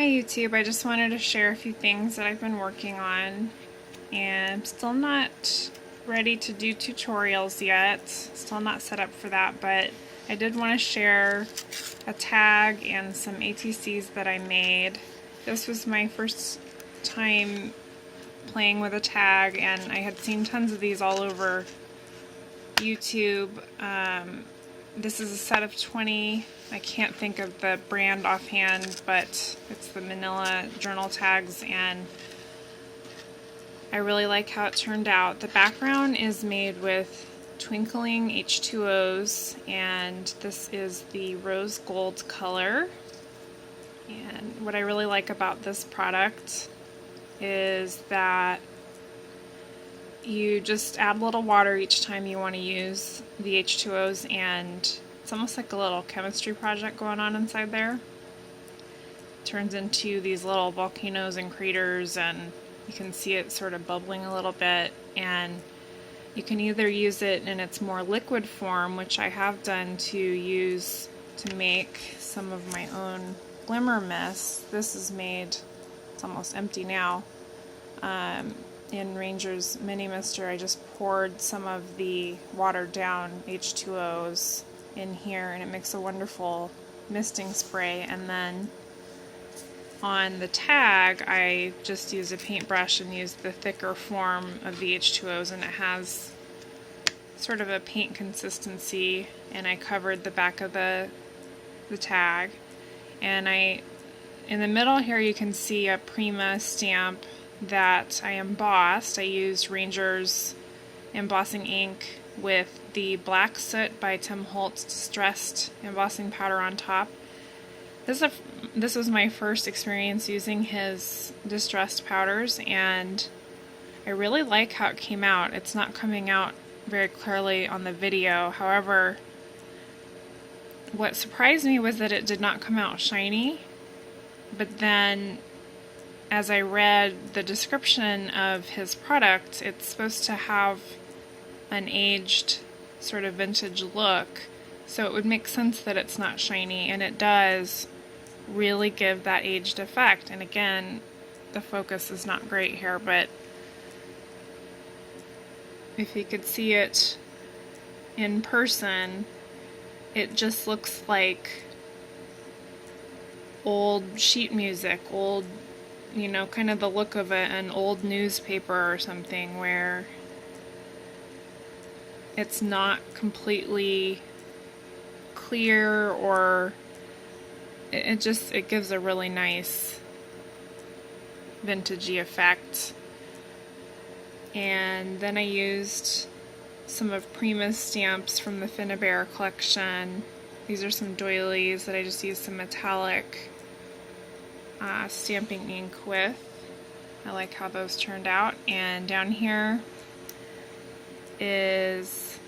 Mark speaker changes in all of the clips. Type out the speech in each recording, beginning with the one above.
Speaker 1: Hi YouTube, I just wanted to share a few things that I've been working on, and I'm still not ready to do tutorials yet, still not set up for that, but I did want to share a tag and some ATCs that I made. This was my first time playing with a tag, and I had seen tons of these all over YouTube. This is a set of 20. I can't think of the brand offhand, but it's the manila journal tags, and I really like how it turned out. The background is made with twinkling H2Os, and this is the rose gold color. And what I really like about this product is that you just add a little water each time you want to use the H2Os, and it's almost like a little chemistry project going on inside there. It turns into these little volcanoes and craters, and you can see it sort of bubbling a little bit, and you can either use it in its more liquid form, which I have done to use to make some of my own glimmer mist. This is made, it's almost empty now. In Ranger's Mini Mister, I just poured some of the watered down H2Os in here, and it makes a wonderful misting spray. And then on the tag, I just used a paintbrush and used the thicker form of the H2Os, and it has sort of a paint consistency, and I covered the back of the tag. And in the middle here you can see a Prima stamp that I embossed. I used Ranger's embossing ink with the Black Soot by Tim Holtz distressed embossing powder on top. This was my first experience using his distressed powders, and I really like how it came out. It's not coming out very clearly on the video. However, what surprised me was that it did not come out shiny, but then as I read the description of his product, it's supposed to have an aged sort of vintage look, so it would make sense that it's not shiny, and it does really give that aged effect. And again, the focus is not great here, but if you could see it in person, it just looks like old sheet music, old, you know, kind of the look of an old newspaper or something, where it's not completely clear, or it gives a really nice vintagey effect. And then I used some of Prima's stamps from the Finnabair collection. These are some doilies that I just used some metallic stamping ink with. I like how those turned out. And down here is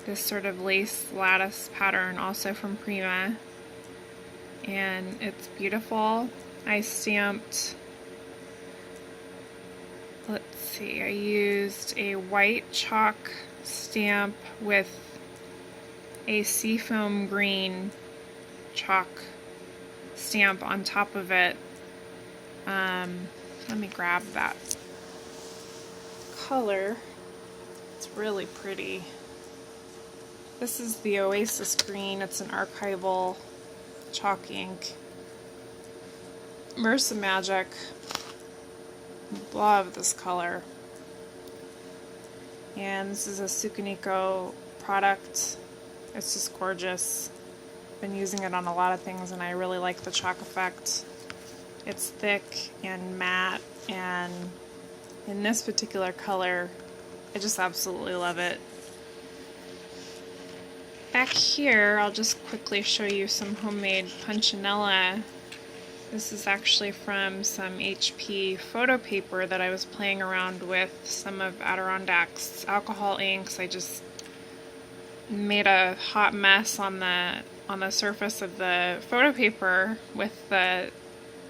Speaker 1: this sort of lace lattice pattern, also from Prima, and it's beautiful. I stamped, let's see, I used a white chalk stamp with a seafoam green chalk stamp on top of it. Let me grab that color. It's really pretty. This is the Oasis Green. It's an archival chalk ink. Mersa Magic. Love this color. And this is a Sukuniko product. It's just gorgeous. Been using it on a lot of things, and I really like the chalk effect. It's thick and matte, and in this particular color, I just absolutely love it. Back here, I'll just quickly show you some homemade punchinella. This is actually from some HP photo paper that I was playing around with, some of Adirondac's alcohol inks. I just made a hot mess on the surface of the photo paper with the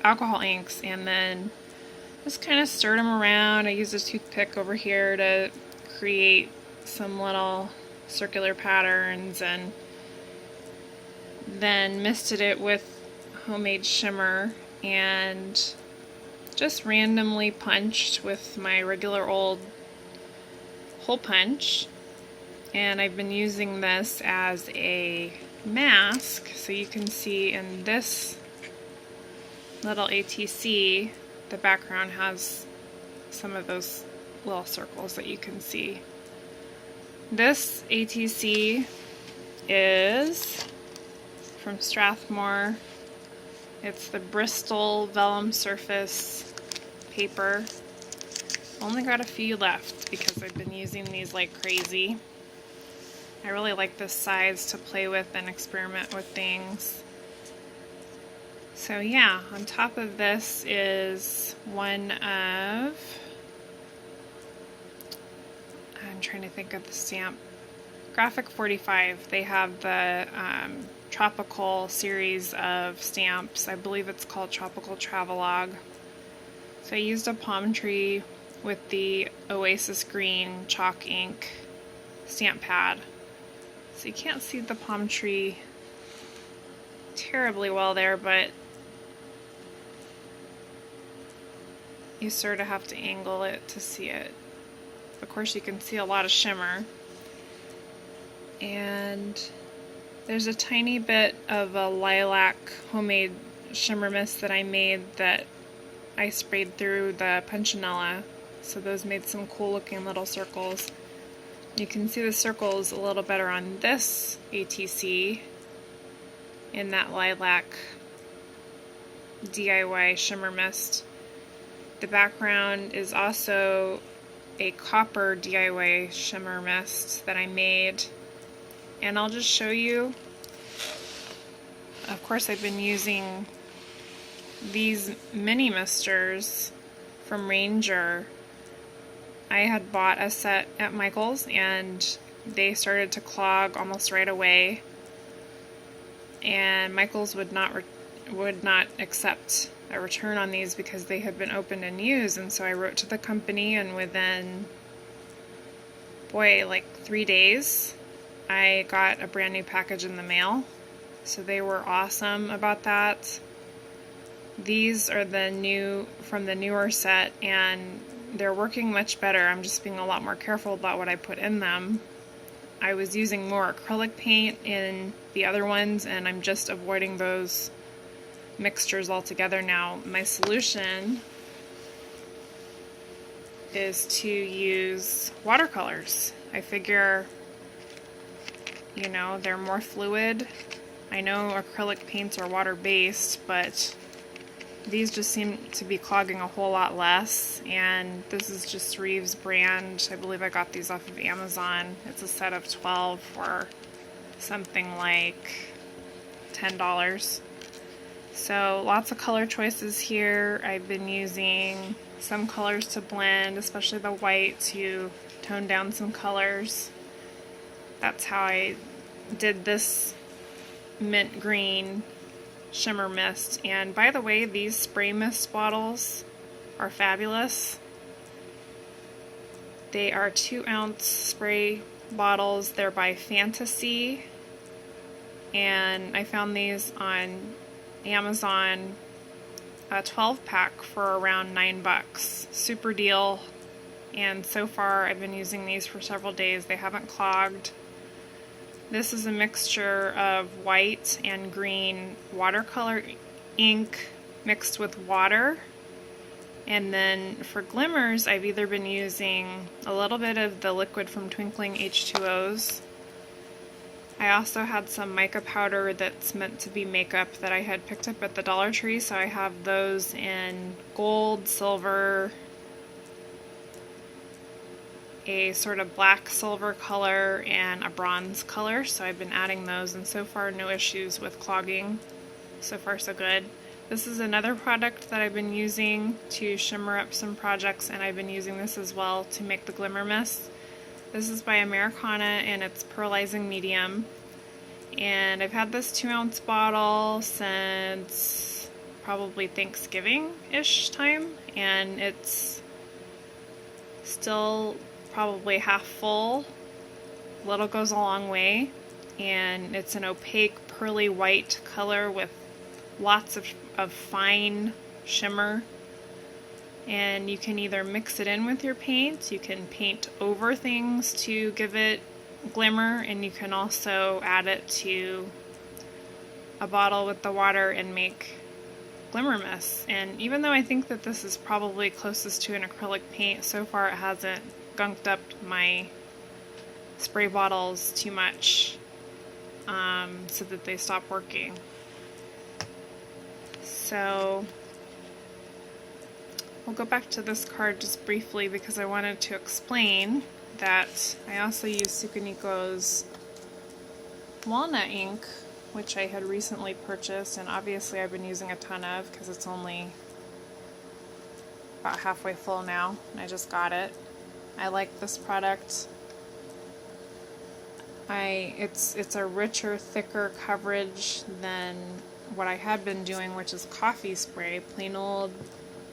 Speaker 1: alcohol inks, and then just kind of stirred them around. I used a toothpick over here to create some little circular patterns, and then misted it with homemade shimmer and just randomly punched with my regular old hole punch. And I've been using this as a mask, so you can see in this little ATC, the background has some of those little circles that you can see. This ATC is from Strathmore. It's the Bristol Vellum Surface paper. Only got a few left because I've been using these like crazy. I really like this size to play with and experiment with things. So yeah, on top of this is one of, I'm trying to think of the stamp, Graphic 45. They have the tropical series of stamps. I believe it's called Tropical Travelogue. So I used a palm tree with the Oasis Green chalk ink stamp pad. So you can't see the palm tree terribly well there, but you sort of have to angle it to see it. Of course you can see a lot of shimmer. And there's a tiny bit of a lilac homemade shimmer mist that I made that I sprayed through the punchinella. So those made some cool looking little circles. You can see the circles a little better on this ATC in that lilac DIY shimmer mist. The background is also a copper DIY shimmer mist that I made, and I'll just show you. Of course, I've been using these mini misters from Ranger. I had bought a set at Michael's and they started to clog almost right away, and Michael's would not accept a return on these because they had been opened and used. And so I wrote to the company, and within, like 3 days, I got a brand new package in the mail. So they were awesome about that. These are from the newer set, and they're working much better. I'm just being a lot more careful about what I put in them. I was using more acrylic paint in the other ones, and I'm just avoiding those mixtures altogether now. My solution is to use watercolors. I figure, they're more fluid. I know acrylic paints are water-based, but these just seem to be clogging a whole lot less. And this is just Reeves brand. I believe I got these off of Amazon. It's a set of 12 for something like $10. So lots of color choices here. I've been using some colors to blend, especially the white, to tone down some colors. That's how I did this mint green shimmer mist. And by the way, these spray mist bottles are fabulous. They are 2-ounce spray bottles. They're by Fantasy, and I found these on Amazon, a 12-pack for around $9. Super deal. And so far I've been using these for several days. They haven't clogged. This is a mixture of white and green watercolor ink mixed with water. And then for glimmers, I've either been using a little bit of the liquid from Twinkling H2Os. I also had some mica powder that's meant to be makeup that I had picked up at the Dollar Tree, so I have those in gold, silver, a sort of black silver color, and a bronze color. So I've been adding those, and so far no issues with clogging. So far so good. This is another product that I've been using to shimmer up some projects, and I've been using this as well to make the glimmer mist. This is by Americana, and it's Pearlizing Medium. And I've had this 2-ounce bottle since probably Thanksgiving-ish time, and it's still probably half full. Little goes a long way, and it's an opaque pearly white color with lots of fine shimmer, and you can either mix it in with your paint, you can paint over things to give it glimmer, and you can also add it to a bottle with the water and make glimmer mist. And even though I think that this is probably closest to an acrylic paint, so far it hasn't gunked up my spray bottles too much, so that they stop working. So we'll go back to this card just briefly because I wanted to explain that I also use Sukaniko's walnut ink, which I had recently purchased, and obviously I've been using a ton of because it's only about halfway full now, and I just got it. I like this product. It's a richer, thicker coverage than what I had been doing, which is coffee spray, plain old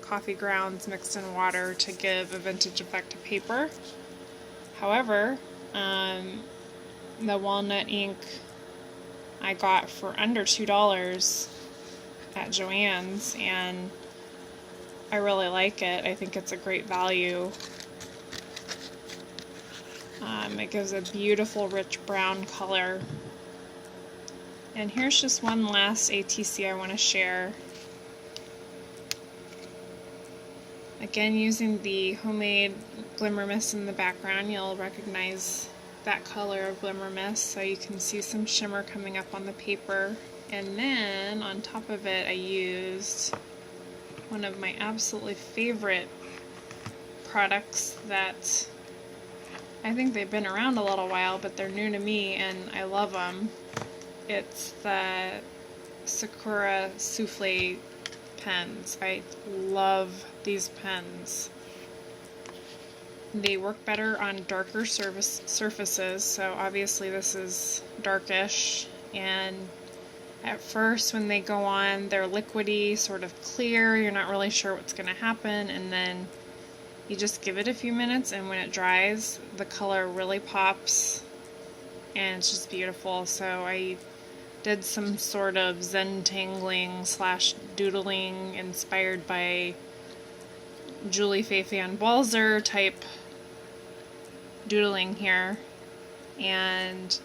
Speaker 1: coffee grounds mixed in water to give a vintage effect to paper. However, the walnut ink I got for under $2 at Joann's, and I really like it. I think it's a great value. It gives a beautiful rich brown color. And here's just one last ATC I want to share. Again, using the homemade glimmer mist in the background, you'll recognize that color of glimmer mist, so you can see some shimmer coming up on the paper. And then on top of it I used one of my absolutely favorite products that I think they've been around a little while, but they're new to me and I love them. It's the Sakura Souffle pens. I love these pens. They work better on darker surfaces, so obviously this is darkish, and at first when they go on they're liquidy, sort of clear, you're not really sure what's going to happen, and then you just give it a few minutes, and when it dries the color really pops and it's just beautiful. So I did some sort of Zentangling / doodling inspired by Julie Faye Van Balzer type doodling here, and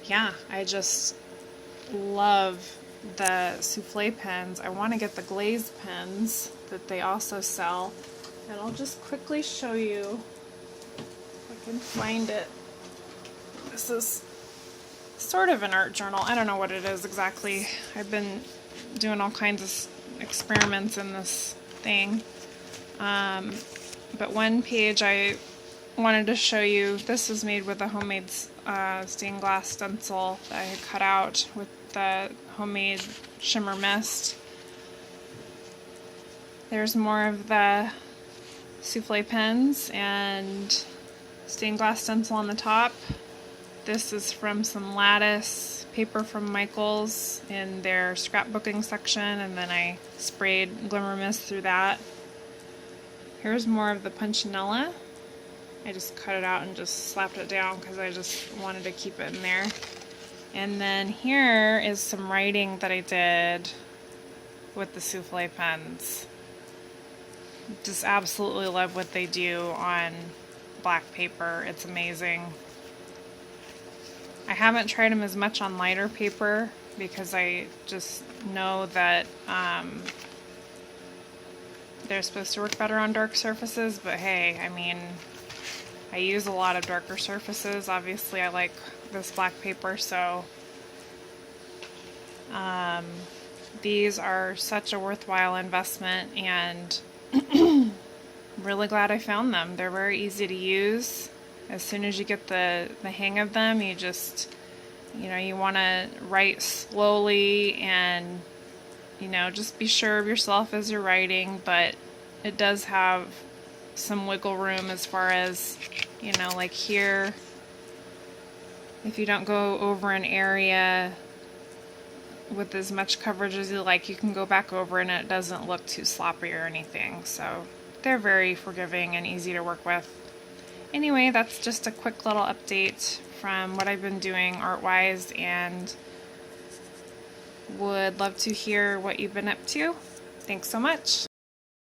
Speaker 1: yeah, I just love the souffle pens. I want to get the glaze pens that they also sell, and I'll just quickly show you if I can find it. This is sort of an art journal. I don't know what it is exactly. I've been doing all kinds of experiments in this thing. But one page I wanted to show you, this was made with a homemade stained glass stencil that I had cut out with the homemade shimmer mist. There's more of the souffle pens and stained glass stencil on the top. This is from some lattice paper from Michaels in their scrapbooking section, and then I sprayed glimmer mist through that. Here's more of the punchinella. I just cut it out and just slapped it down because I just wanted to keep it in there. And then here is some writing that I did with the souffle pens. Just absolutely love what they do on black paper. It's amazing. I haven't tried them as much on lighter paper because I just know that they're supposed to work better on dark surfaces, but hey, I mean, I use a lot of darker surfaces. Obviously I like this black paper, so these are such a worthwhile investment, and really glad I found them. They're very easy to use. As soon as you get the hang of them, you just, you want to write slowly and, just be sure of yourself as you're writing, but it does have some wiggle room as far as, like here, if you don't go over an area with as much coverage as you like, you can go back over and it doesn't look too sloppy or anything. So they're very forgiving and easy to work with. Anyway, that's just a quick little update from what I've been doing art-wise, and Would love to hear what you've been up to. Thanks so much.